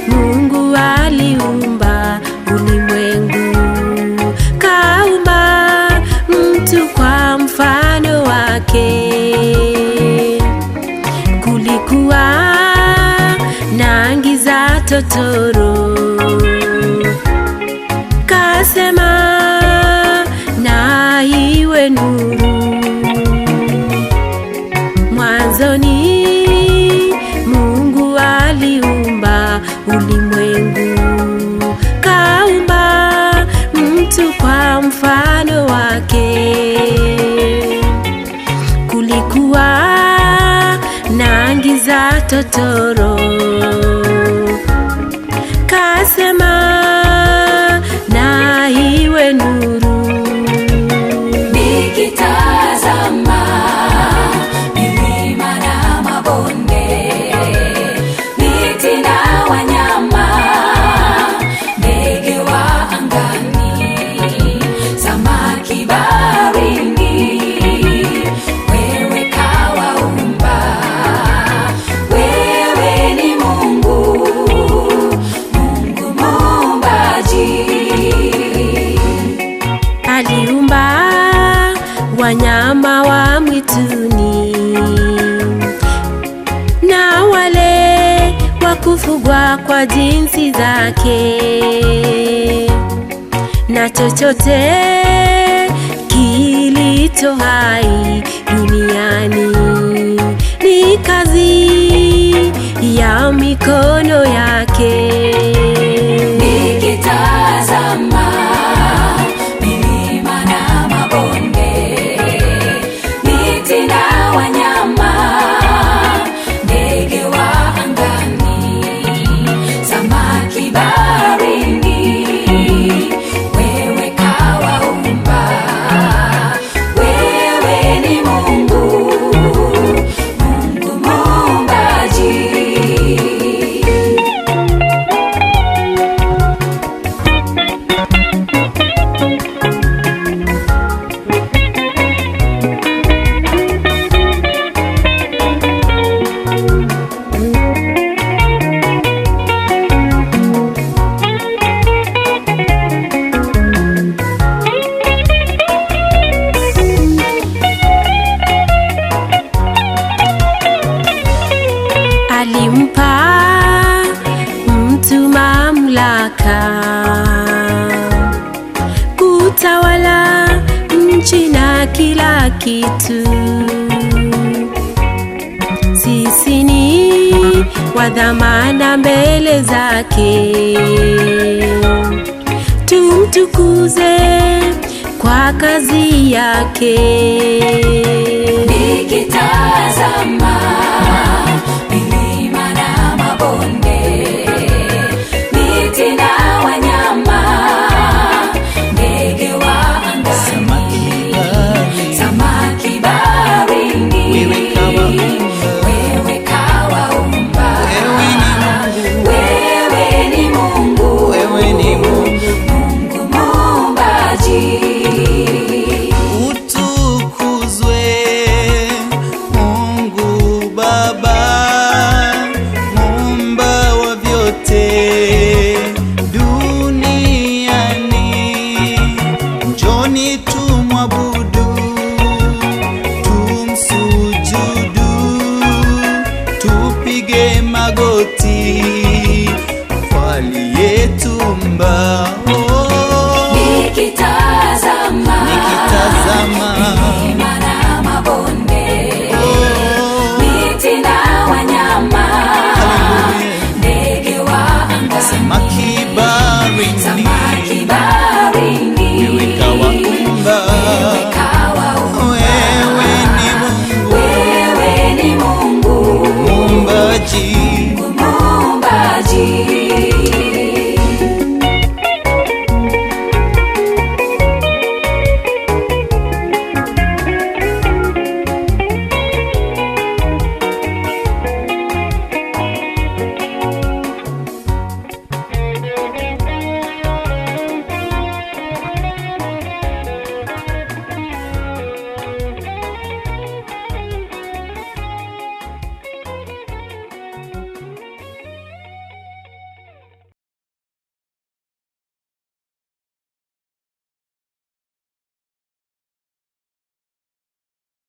Mungu aliumba ulimwengu, kaumba mtu kwa mfano wake. Kulikuwa na giza totoro, kasema na iwe nuru. Mwanzoni Mungu aliumba ulimwengu, kaumba mtu kwa mfano wake. Kulikuwa na giza totoro, kasema na iwe nuru. Nikitazama milima na mabonde, miti na wanyama, ndege wa angani, samaki baharini, wewe kawaumba. Wewe ni Mungu, Mungu muumbaji. Aliumba wanyama wa mwituni na wale wa kufugwa kwa jinsi zake, na chochote kilicho hai duniani ni kazi ya mikono yake. Nikitazama milima na mabonde, miti na wanyama, ndege wa angani, samaki baharini, wewe kawaumba. Wewe ni Mungu, Mungu muumbaji. Alimpa mtu mamlaka kutawala nchi na kila kitu. Sisi ni wa dhamana mbele zake, tumtukuze kwa kazi yake. Nikitazama milima na mabonde, miti na wanyama, ndege wa angani, samaki baharini, wewe kawaumba. Wewe ni Mungu, Mungu muumbaji. Utukuzwe Mungu Baba, muumba wa vyote duniani. Njoni tumwabudu, tumsujudu, tupige magoti kwa aliyetuumba.